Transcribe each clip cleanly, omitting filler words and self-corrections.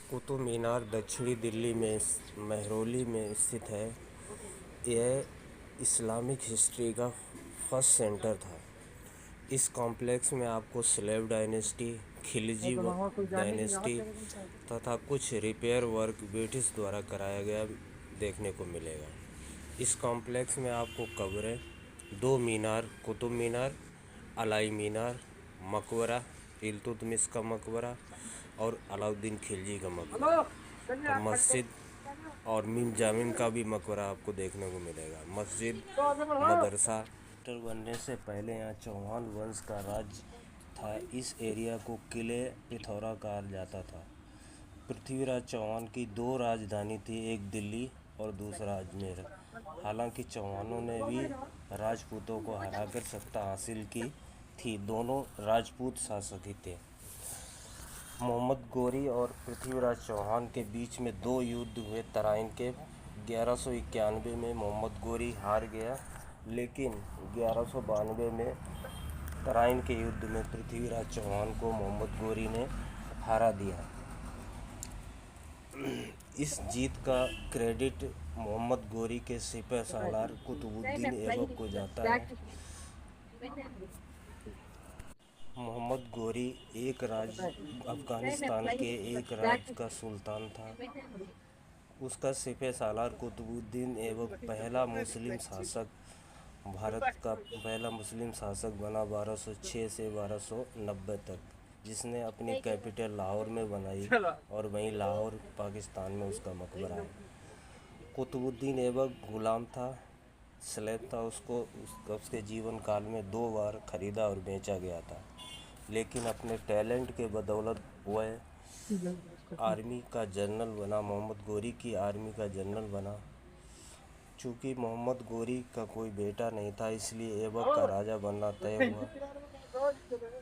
कुतुब मीनार दक्षिणी दिल्ली में मेहरौली में स्थित है। यह इस्लामिक हिस्ट्री का फर्स्ट सेंटर था। इस कॉम्प्लेक्स में आपको स्लेव डायनेस्टी, खिलजी डायनेस्टी तथा कुछ रिपेयर वर्क ब्रिटिश द्वारा कराया गया देखने को मिलेगा। इस कॉम्प्लेक्स में आपको कब्रें, दो मीनार, कुतुब मीनार, अलाई मीनार, मकबरा, इल्तुतमिश का मकबरा और अलाउद्दीन खिलजी का मकबरा और मस्जिद और मीम जामिन का भी मकबरा आपको देखने को मिलेगा। मस्जिद, मदरसा बनने से पहले यहाँ चौहान वंश का राज था। इस एरिया को किले पिथौरा कहा जाता था। पृथ्वीराज चौहान की दो राजधानी थी, एक दिल्ली और दूसरा अजमेर। हालांकि चौहानों ने भी राजपूतों को हराकर सत्ता हासिल की थी। दोनों राजपूत शासक ही थे। मोहम्मद गोरी और पृथ्वीराज चौहान के बीच में दो युद्ध हुए। तराइन के 1191 में मोहम्मद गोरी हार गया, लेकिन 1192 में तराइन के युद्ध में पृथ्वीराज चौहान को मोहम्मद गोरी ने हरा दिया। इस जीत का क्रेडिट मोहम्मद गोरी के सिपह सालार कुतुबुद्दीन ऐबक को जाता है। मोहम्मद गोरी अफ़गानिस्तान के एक राज्य का सुल्तान था। उसका सिपह सालार कुतुबुद्दीन ऐबक भारत का पहला मुस्लिम शासक बना 1206 से 1290 तक, जिसने अपनी कैपिटल लाहौर में बनाई और वहीं लाहौर पाकिस्तान में उसका मकबरा है। कुतुबुद्दीन ऐबक गुलाम था, स्लेव था। उसके जीवन काल में 2 बार ख़रीदा और बेचा गया था, लेकिन अपने टैलेंट के बदौलत वह आर्मी का जनरल बना। मोहम्मद गोरी की आर्मी का जनरल बना। चूँकि मोहम्मद गोरी का कोई बेटा नहीं था, इसलिए ऐबक का राजा बनना तय हुआ।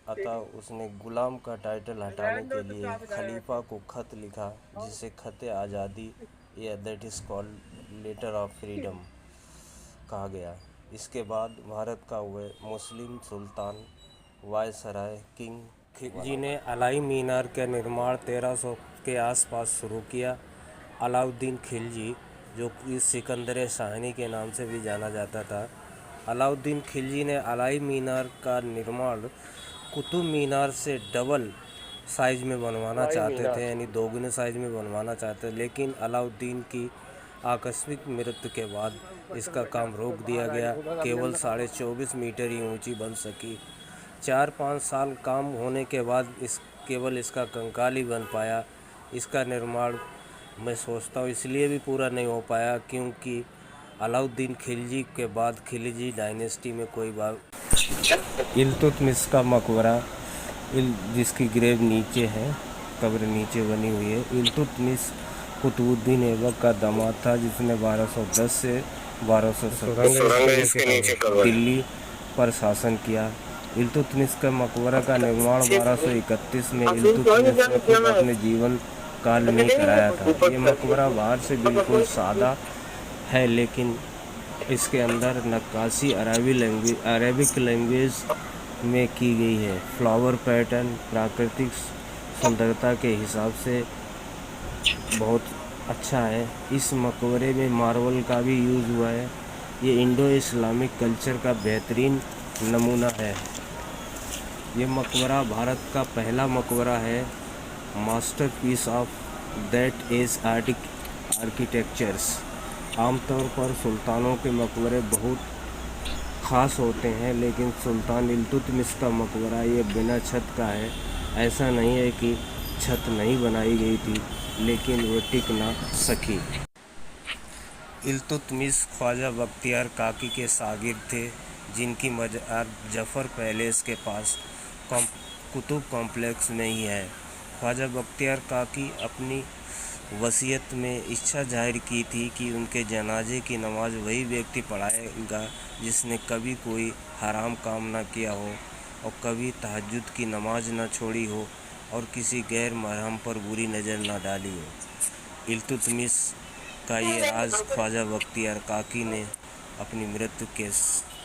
अतः उसने गुलाम का टाइटल हटाने के लिए खलीफा को खत लिखा, जिसे खत आज़ादी या that is called letter of freedom कहा गया। इसके बाद भारत का वह मुस्लिम सुल्तान वायसराय किंग खिलजी ने अलाई मीनार का निर्माण 1300 के आसपास शुरू किया। अलाउद्दीन खिलजी, जो कि सिकंदर शाही के नाम से भी जाना जाता था, अलाउद्दीन खिलजी ने अलाई मीनार का निर्माण कुतुब मीनार से डबल साइज में बनवाना चाहते थे, यानी दोगुने साइज में बनवाना चाहते थे, लेकिन अलाउद्दीन की आकस्मिक मृत्यु के बाद इसका काम रोक दिया गया। केवल 24.5 मीटर ही ऊंची बन सकी। 4-5 साल काम होने के बाद केवल इसका कंकाल ही बन पाया। इसका निर्माण मैं सोचता हूँ इसलिए भी पूरा नहीं हो पाया क्योंकि अलाउद्दीन खिलजी के बाद खिलजी डायनेस्टी में कोई बात। इल्तुतमिश का मकबरा, जिसकी ग्रेव नीचे है, कब्र नीचे बनी हुई है। इल्तुतमिश कुतुबुद्दीन ऐबक का दामाद था, जिसने 1210 से 1270 दिल्ली पर शासन किया। इल्तुतमिश के मकबरा का निर्माण 1231 में इल्तुतमिश ने खुद अपने जीवन काल में कराया था। ये मकबरा बाहर से बिल्कुल सादा है, लेकिन इसके अंदर नक्काशी अरेबिक लैंग्वेज में की गई है। फ्लावर पैटर्न प्राकृतिक सुंदरता के हिसाब से बहुत अच्छा है। इस मकबरे में मार्बल का भी यूज़ हुआ है। ये इंडो इस्लामिक कल्चर का बेहतरीन नमूना है। ये मकबरा भारत का पहला मकबरा है, masterpiece of that age architectures. आमतौर पर सुल्तानों के मकबरे बहुत ख़ास होते हैं, लेकिन सुल्तान इल्तुतमिश का मकबरा ये बिना छत का है। ऐसा नहीं है कि छत नहीं बनाई गई थी, लेकिन वो टिक ना सकी। इल्तुतमिश ख्वाजा बख्तियार काकी के शागिर्द थे, जिनकी मज़ार जफ़र पैलेस के पास कुतुब कॉम्प्लेक्स में ही है। ख्वाजा बख्तियार काकी अपनी वसीयत में इच्छा जाहिर की थी कि उनके जनाजे की नमाज वही व्यक्ति पढ़ाएगा जिसने कभी कोई हराम काम न किया हो और कभी तहज्जुद की नमाज न छोड़ी हो और किसी गैर महरम पर बुरी नज़र न डाली हो। इल्तुतमिश का ये राज ख्वाजा बख्तियार काकी ने अपनी मृत्यु के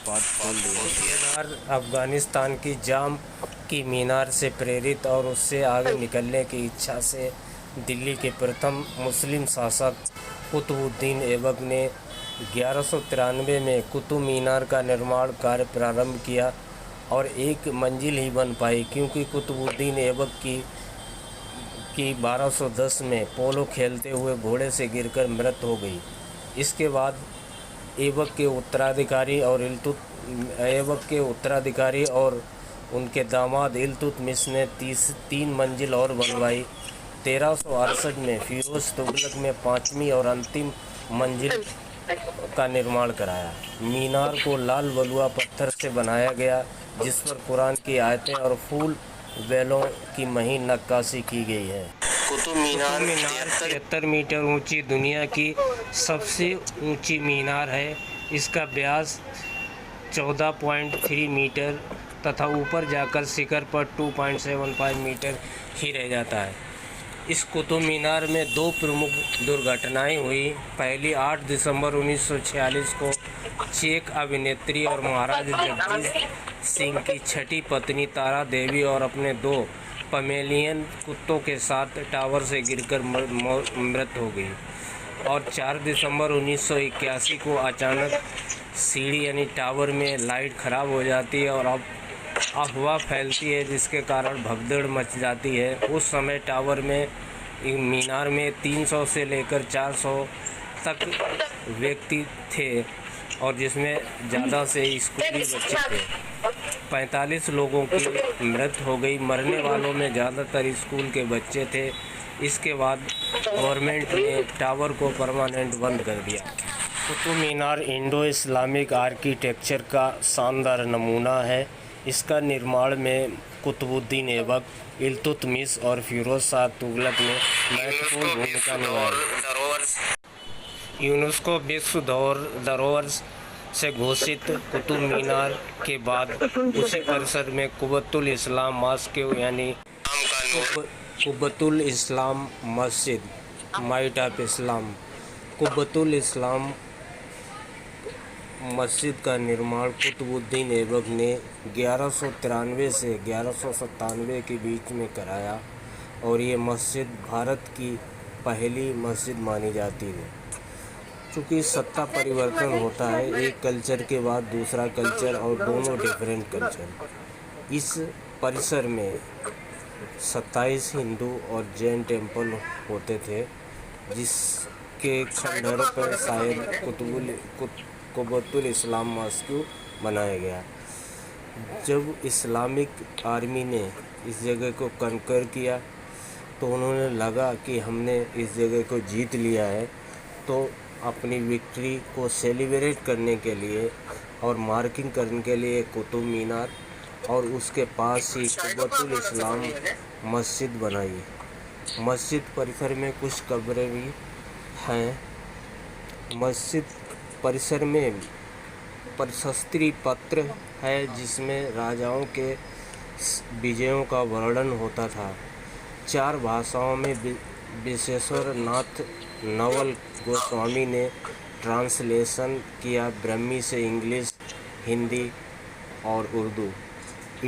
बाद खोल दिया। मीनार अफ़गानिस्तान की जाम की मीनार से प्रेरित और उससे आगे निकलने की इच्छा से दिल्ली के प्रथम मुस्लिम शासक कुतुबुद्दीन ऐबक ने 1193 में कुतुब मीनार का निर्माण कार्य प्रारंभ किया और एक मंजिल ही बन पाई, क्योंकि कुतुबुद्दीन ऐबक की 1210 में पोलो खेलते हुए घोड़े से गिरकर मृत्यु हो गई। इसके बाद ऐबक के उत्तराधिकारी और उनके दामाद इल्तुतमिश ने 3 मंजिल और बनवाई। 1368 में फिरोज तुगलक ने 5वीं और अंतिम मंजिल का निर्माण कराया। मीनार को लाल बलुआ पत्थर से बनाया गया, जिस पर कुरान की आयतें और फूल बैलों की महीन नक्काशी की गई है। कुतुब मीनार 73 मीटर ऊंची दुनिया की सबसे ऊंची मीनार है। इसका व्यास 14.3 मीटर तथा ऊपर जाकर शिखर पर 2.75 मीटर ही रह जाता है। इस कुतुब मीनार में 2 प्रमुख दुर्घटनाएं हुई। पहली 8 दिसंबर 1946 को चेक अभिनेत्री और महाराजा जगदीश सिंह की छठी पत्नी तारा देवी और अपने 2 पमेलियन कुत्तों के साथ टावर से गिरकर मृत्यु हो गई। और 4 दिसंबर 1981 को अचानक सीढ़ी यानी टावर में लाइट खराब हो जाती है और अब अफवाह फैलती है, जिसके कारण भगदड़ मच जाती है। उस समय टावर में मीनार में 300 से लेकर 400 तक व्यक्ति थे और जिसमें ज़्यादा से स्कूली बच्चे थे। 45 लोगों की मृत्यु हो गई। मरने वालों में ज़्यादातर स्कूल के बच्चे थे। इसके बाद गवर्नमेंट ने टावर को परमानेंट बंद कर दिया। Qutub Minar Indo Islamic architecture का शानदार नमूना है। इसका निर्माण में कुतुबुद्दीन ऐबक, इल्तुतमिश और फिरोज शाह तुगलक ने महत्वपूर्ण भूमिका निभाई। यूनेस्को विश्व धरोहर से घोषित कुतुब मीनार के बाद उसी परिसर में कुब्बतुल इस्लाम मॉस्क यानी कुब्बतुल इस्लाम मस्जिद, माइट ऑफ इस्लाम, कुब्बतुल इस्लाम मस्जिद का निर्माण कुतुबुद्दीन ऐबक ने 1193 से 1197 के बीच में कराया और ये मस्जिद भारत की पहली मस्जिद मानी जाती है। चूँकि सत्ता परिवर्तन होता है, एक कल्चर के बाद दूसरा कल्चर और दोनों डिफरेंट कल्चर। इस परिसर में 27 हिंदू और जैन टेम्पल होते थे, जिसके खंडहर पर शायद कुब्बतुल इस्लाम मॉस्क बनाया गया। जब इस्लामिक आर्मी ने इस जगह को कनकर किया तो उन्होंने लगा कि हमने इस जगह को जीत लिया है, तो अपनी विक्ट्री को सेलिब्रेट करने के लिए और मार्किंग करने के लिए कुतुब मीनार और उसके पास ही कुब्बतुल इस्लाम मस्जिद बनाई। मस्जिद परिसर में कुछ कब्रें भी हैं। मस्जिद परिसर में प्रशस्ति पत्र है, जिसमें राजाओं के विजयों का वर्णन होता था। 4 भाषाओं में विश्वेश्वर नाथ नवल गोस्वामी ने ट्रांसलेशन किया, ब्रह्मी से इंग्लिश, हिंदी और उर्दू।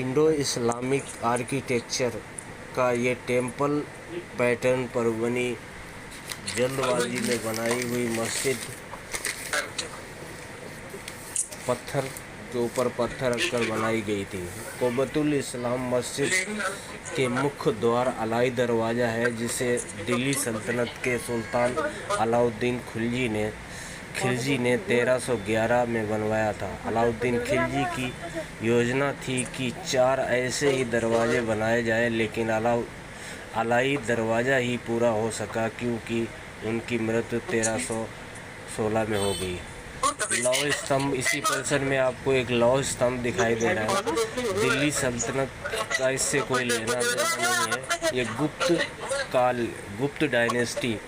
इंडो इस्लामिक आर्किटेक्चर का ये टेम्पल पैटर्न पर बनी जल्दबाजी में बनाई हुई मस्जिद पत्थर के ऊपर पत्थर रखकर बनाई गई थी। कुब्बतुल इस्लाम मस्जिद के मुख्य द्वार अलाई दरवाज़ा है, जिसे दिल्ली सल्तनत के सुल्तान अलाउद्दीन खिलजी ने 1311 में बनवाया था। अलाउद्दीन खिलजी की योजना थी कि 4 ऐसे ही दरवाजे बनाए जाए, लेकिन अलाई दरवाज़ा ही पूरा हो सका क्योंकि उनकी मृत्यु 1316 में हो गई। लौह स्तंभ, इसी परिसर में आपको एक लौह स्तंभ दिखाई दे रहा है। दिल्ली सल्तनत का इससे कोई लेना देना नहीं है। ये गुप्त डायनेस्टी,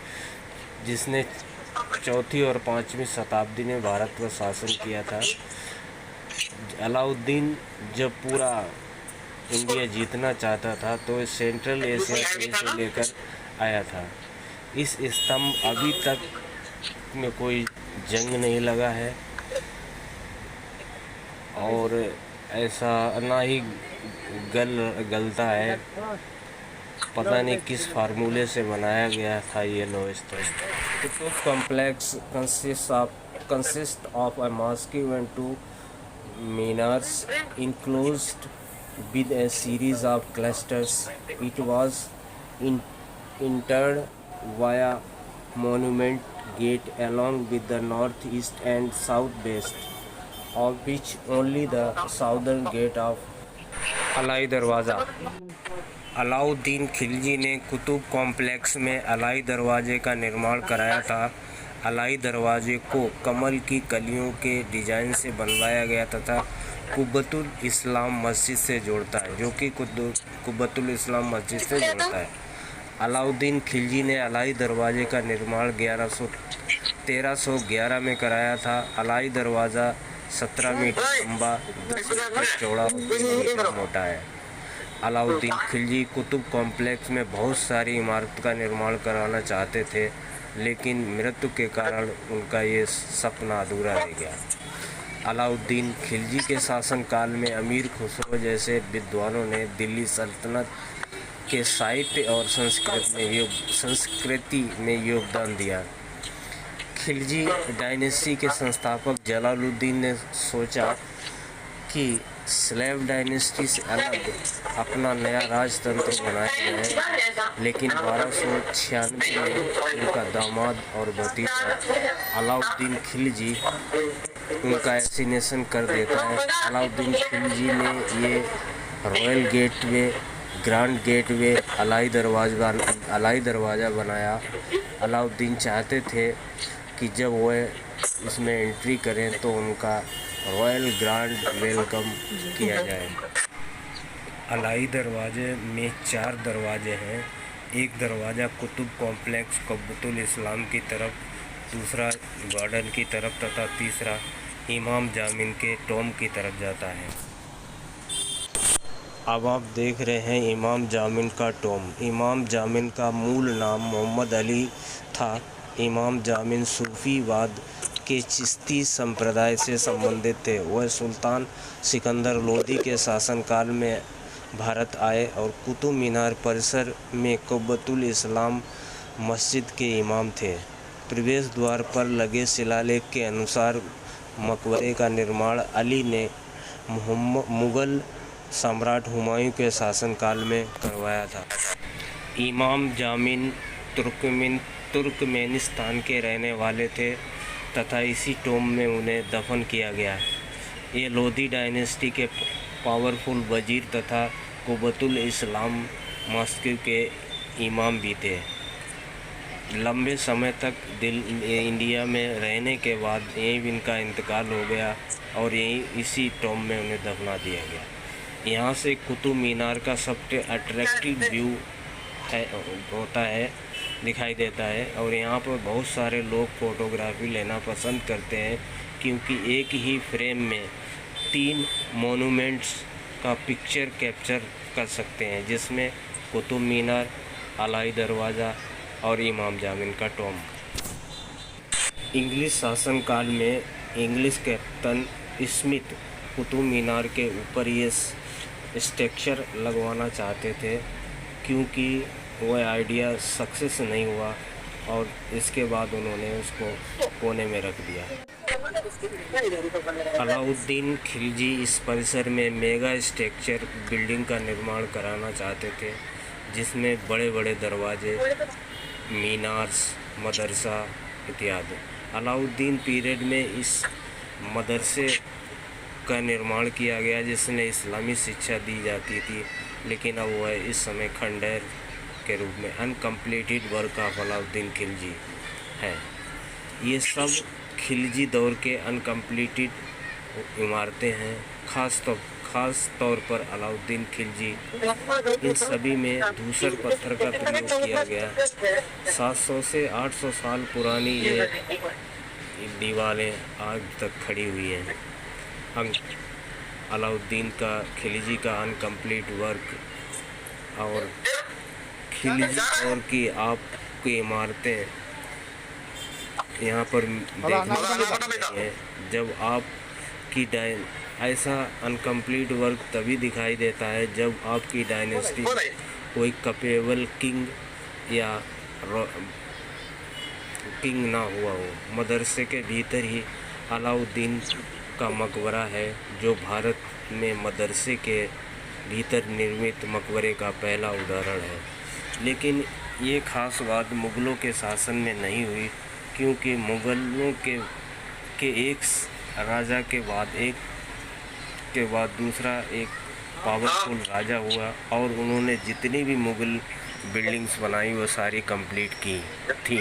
जिसने 4वीं और 5वीं शताब्दी में भारत पर शासन किया था। अलाउद्दीन जब पूरा इंडिया जीतना चाहता था तो सेंट्रल एशिया से इसे लेकर आया था। इस स्तंभ अभी तक में कोई जंग नहीं लगा है और ऐसा ना ही गलता है। पता नहीं किस फार्मूले से बनाया गया था ये लोहे स्तंभ। Qutub complex consist of a mosque and two minars enclosed with a series of clusters. It was entered via Monument Gate along with the northeast and southwest, of which only the southern gate of Alai Darwaza. Alauddin Khilji ने Qutub complex में अलाई दरवाज़े का निर्माण कराया था। अलाई दरवाज़े को कमल की कलियों के डिज़ाइन से बनवाया गया तथा कुब्बतुल इस्लाम मस्जिद से जोड़ता है, जो कि कुब्बतुल इस्लाम मस्जिद से जोड़ता है। अलाउद्दीन खिलजी ने अलाई दरवाज़े का निर्माण 1311 में कराया था। अलाई दरवाज़ा 17 मीटर लंबा, 10 मीटर चौड़ा और 3 मीटर मोटा है। अलाउद्दीन खिलजी कुतुब कॉम्प्लेक्स में बहुत सारी इमारत का निर्माण कराना चाहते थे, लेकिन मृत्यु के कारण उनका ये सपना अधूरा रह गया। अलाउद्दीन खिलजी के शासनकाल में अमीर खुसरो जैसे विद्वानों ने दिल्ली सल्तनत के साहित्य और संस्कृति में योगदान दिया। खिलजी डायनेस्टी के संस्थापक जलालुद्दीन ने सोचा कि स्लेव डायनेस्टी से अलग अपना नया राजतंत्र बनाया जाए, लेकिन 1296 में उनका दामाद और भतीजा अलाउद्दीन खिलजी उनका एसिनेशन कर देता है। अलाउद्दीन खिलजी ने ये royal gateway, grand gateway, Alai Darwaza बनाया। अलाउद्दीन चाहते थे कि जब वह इसमें एंट्री करें तो उनका रॉयल ग्रैंड वेलकम किया जाए। अलाई दरवाजे में 4 दरवाजे हैं। एक दरवाज़ा कुतुब कॉम्प्लेक्स कुब्बतुल इस्लाम की तरफ, दूसरा गार्डन की तरफ तथा तीसरा इमाम जामिन के टॉम की तरफ जाता है। अब आप देख रहे हैं इमाम जामिन का टॉम। इमाम जामिन का मूल नाम मोहम्मद अली था। इमाम जामिन सूफीवाद के चिश्ती संप्रदाय से संबंधित थे। वह सुल्तान सिकंदर लोदी के शासनकाल में भारत आए और कुतुब मीनार परिसर में कुब्बतुल इस्लाम मस्जिद के इमाम थे। प्रवेश द्वार पर लगे शिलालेख के अनुसार मकबरे का निर्माण अली ने मुग़ल सम्राट हुमायूं के शासनकाल में करवाया था। इमाम जामिन तुर्कमेनिस्तान के रहने वाले थे तथा इसी टॉम में उन्हें दफन किया गया। ये लोदी डायनेस्टी के पावरफुल वजीर तथा कुब्बतुल इस्लाम मस्जिद के इमाम भी थे। लंबे समय तक इंडिया में रहने के बाद यहीं इनका इंतकाल हो गया और यहीं इसी टॉम में उन्हें दफना दिया गया। यहाँ से कुतुब मीनार का सबसे अट्रैक्टिव व्यू दिखाई देता है और यहाँ पर बहुत सारे लोग फ़ोटोग्राफी लेना पसंद करते हैं, क्योंकि एक ही फ्रेम में 3 मोनूमेंट्स का पिक्चर कैप्चर कर सकते हैं, जिसमें कुतुब मीनार, अलाई दरवाज़ा और इमाम जामिन का टॉम। इंग्लिश शासनकाल में English captain Smith Qutub Minar के ऊपर ये स्ट्रक्चर लगवाना चाहते थे, क्योंकि वह आइडिया सक्सेस नहीं हुआ और इसके बाद उन्होंने उसको कोने में रख दिया। अलाउद्दीन खिलजी इस परिसर में मेगा स्ट्रक्चर बिल्डिंग का निर्माण कराना चाहते थे, जिसमें बड़े बड़े दरवाजे, मीनार्स, मदरसा इत्यादि। अलाउद्दीन पीरियड में इस मदरसे का निर्माण किया गया, जिसमें इस्लामी शिक्षा दी जाती थी, लेकिन अब वह इस समय खंडहर के रूप में uncompleted work of Alauddin Khilji है। ये सब खिलजी दौर के अनकम्प्लीटेड इमारतें हैं। ख़ास तौर पर अलाउद्दीन खिलजी, इन सभी में धूसर पत्थर का प्रयोग किया गया। 700 से 800 साल पुरानी ये दीवारें आज तक खड़ी हुई हैं। अलाउद्दीन का खिलजी का अनकम्प्लीट वर्क और खिलजी दौर की आपकी इमारतें यहाँ पर देखने को मिलती हैं। जब आपकी ऐसा अनकम्प्लीट वर्क तभी दिखाई देता है जब आपकी डायनेस्टी कोई कैपेबल किंग या किंग ना हुआ हो। मदरसे के भीतर ही अलाउद्दीन का मकबरा है, जो भारत में मदरसे के भीतर निर्मित मकबरे का पहला उदाहरण है। लेकिन ये खास बात मुग़लों के शासन में नहीं हुई, क्योंकि मुग़लों के एक राजा के बाद दूसरा एक पावरफुल राजा हुआ और उन्होंने जितनी भी मुग़ल बिल्डिंग्स बनाई वो सारी कंप्लीट की थी।